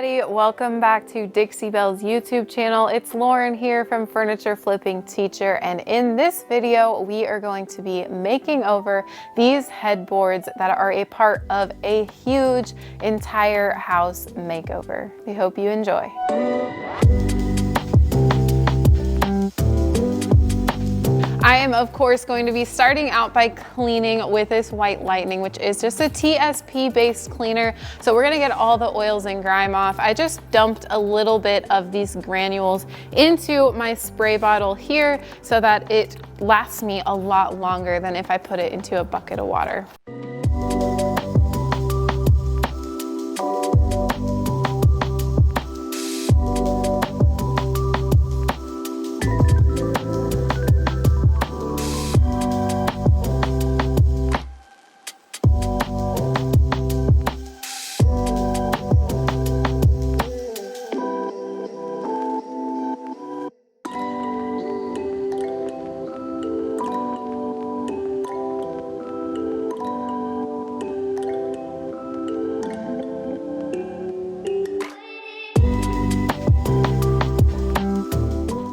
everybody, welcome back to Dixie Belle's YouTube channel. It's Lauren here from Furniture Flipping Teacher, and in this video we are going to be making over these headboards that are a part of a huge entire house makeover. We hope you enjoy. I am of course going to be starting out by cleaning with this White Lightning, which is just a TSP based cleaner. So we're gonna get all the oils and grime off. I just dumped a little bit of these granules into my spray bottle here so that it lasts me a lot longer than if I put it into a bucket of water.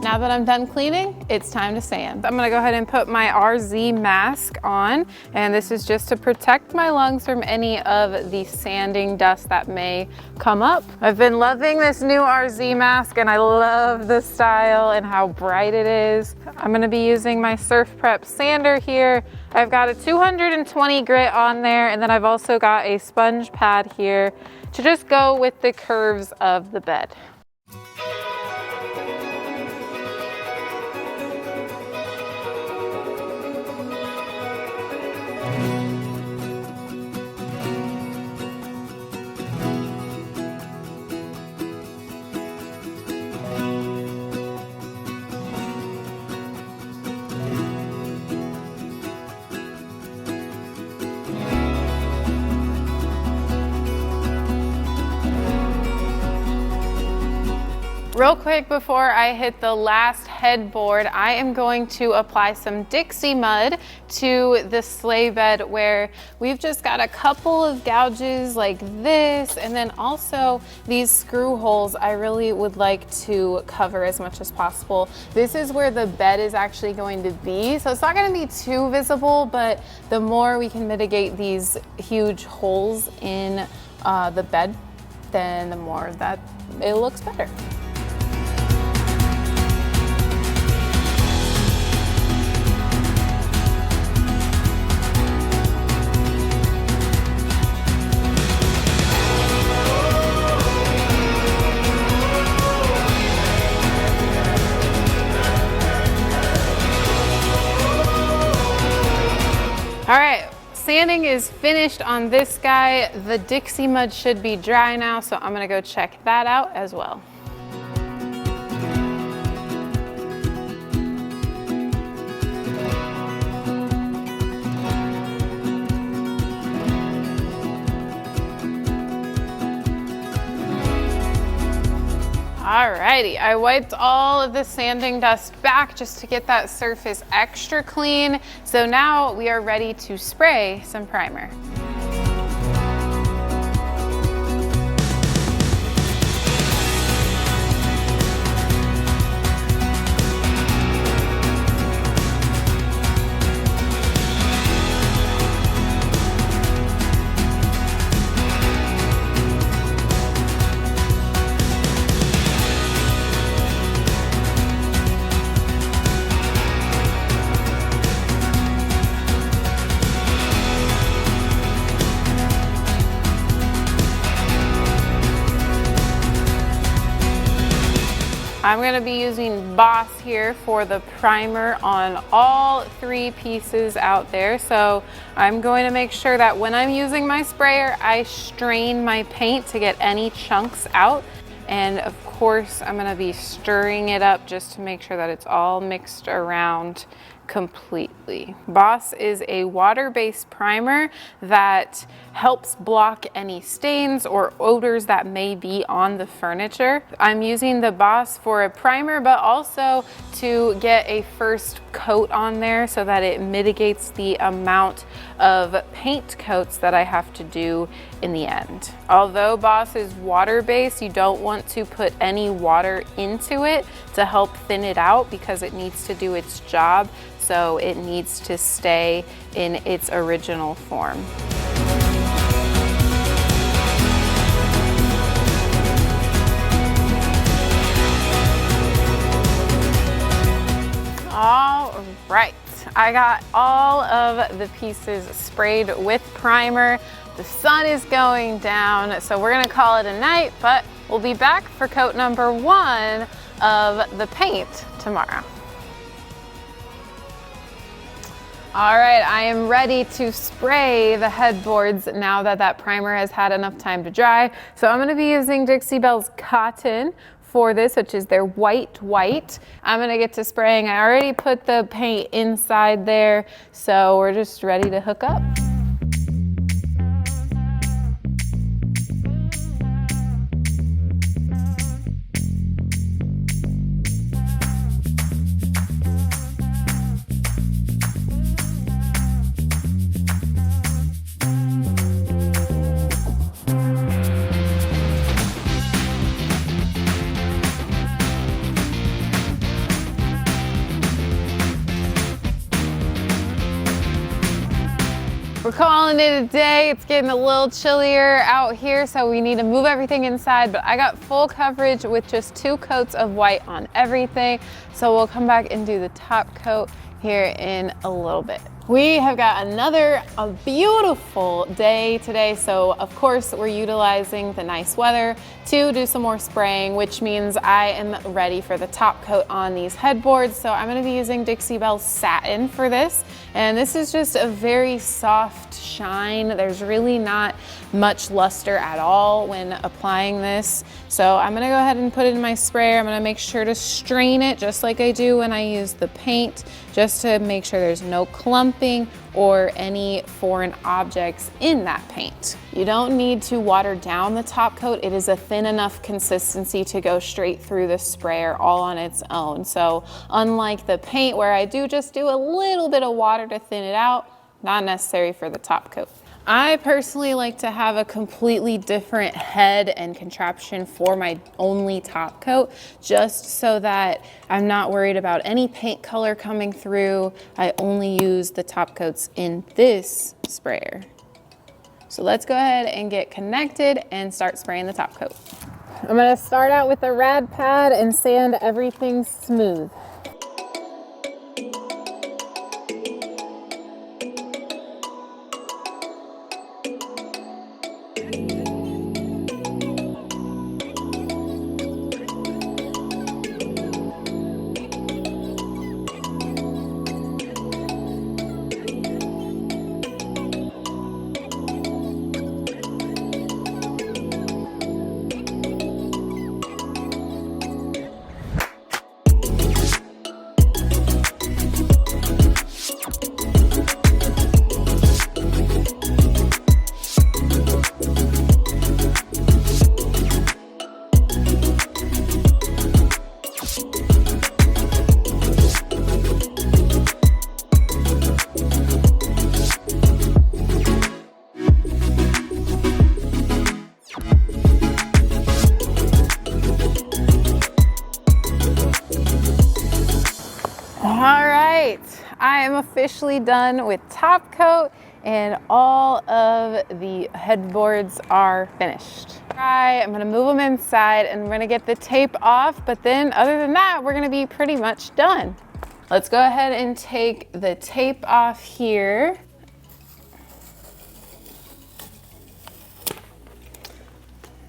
Now that I'm done cleaning, it's time to sand. I'm gonna go ahead and put my RZ mask on, and this is just to protect my lungs from any of the sanding dust that may come up. I've been loving this new RZ mask, and I love the style and how bright it is. I'm gonna be using my Surf Prep sander here. I've got a 220 grit on there, and then I've also got a sponge pad here to just go with the curves of the bed. Real quick before I hit the last headboard, I am going to apply some Dixie mud to the sleigh bed where we've just got a couple of gouges like this, and then also these screw holes I really would like to cover as much as possible. This is where the bed is actually going to be, so it's not going to be too visible, but the more we can mitigate these huge holes in the bed, then the more that it looks better. All right, sanding is finished on this guy. The Dixie mud should be dry now, so I'm gonna go check that out as well. Alrighty, I wiped all of the sanding dust back just to get that surface extra clean. So now we are ready to spray some primer. I'm going to be using Boss here for the primer on all three pieces out there. So I'm going to make sure that when I'm using my sprayer, I strain my paint to get any chunks out. And of course, I'm going to be stirring it up just to make sure that it's all mixed around completely. Boss is a water-based primer that helps block any stains or odors that may be on the furniture. I'm using the Boss for a primer, but also to get a first coat on there so that it mitigates the amount of paint coats that I have to do in the end. Although Boss is water-based, you don't want to put any water into it to help thin it out because it needs to do its job. So it needs to stay in its original form. All right, I got all of the pieces sprayed with primer. The sun is going down, so we're gonna call it a night, but we'll be back for coat number 1 of the paint tomorrow. All right, I am ready to spray the headboards now that that primer has had enough time to dry. So I'm gonna be using Dixie Belle's Cotton for this, which is their white. I'm gonna get to spraying. I already put the paint inside there, so we're just ready to hook up. We're calling it a day. It's getting a little chillier out here, so we need to move everything inside, but I got full coverage with just 2 coats of white on everything. So we'll come back and do the top coat here in a little bit. We have got a beautiful day today, so of course we're utilizing the nice weather to do some more spraying, which means I am ready for the top coat on these headboards. So I'm going to be using Dixie Belle Satin for this, and this is just a very soft shine. There's really not much luster at all when applying this. So I'm going to go ahead and put it in my sprayer. I'm going to make sure to strain it just like I do when I use the paint, just to make sure there's no clumping or any foreign objects in that paint. You don't need to water down the top coat. It is a thin enough consistency to go straight through the sprayer all on its own. So unlike the paint where I just do a little bit of water to thin it out, not necessary for the top coat. I personally like to have a completely different head and contraption for my only top coat, just so that I'm not worried about any paint color coming through. I only use the top coats in this sprayer. So let's go ahead and get connected and start spraying the top coat. I'm gonna start out with a rad pad and sand everything smooth. I am officially done with top coat and all of the headboards are finished. I'm gonna move them inside and we're gonna get the tape off, but then other than that, we're gonna be pretty much done. Let's go ahead and take the tape off here.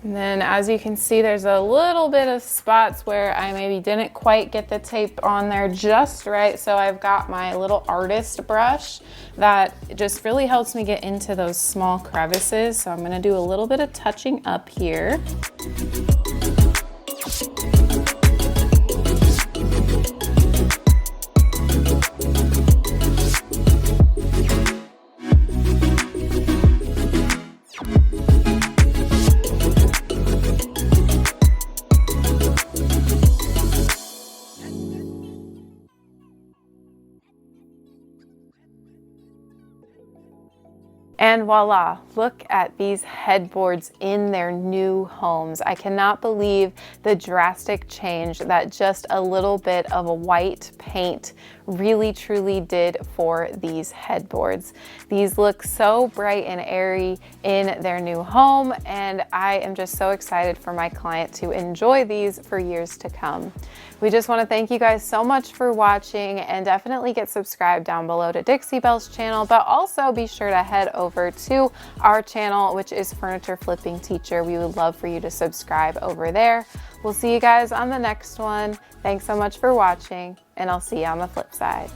And then as you can see, there's a little bit of spots where I maybe didn't quite get the tape on there just right. So I've got my little artist brush that just really helps me get into those small crevices. So I'm gonna do a little bit of touching up here. And voila, look at these headboards in their new homes. I cannot believe the drastic change that just a little bit of a white paint really truly did for these headboards. These look so bright and airy in their new home, and I am just so excited for my client to enjoy these for years to come. We just want to thank you guys so much for watching, and definitely get subscribed down below to Dixie Belle's channel, but also be sure to head over to our channel, which is Furniture Flipping Teacher. We would love for you to subscribe over there. We'll see you guys on the next one. Thanks so much for watching, and I'll see you on the flip side.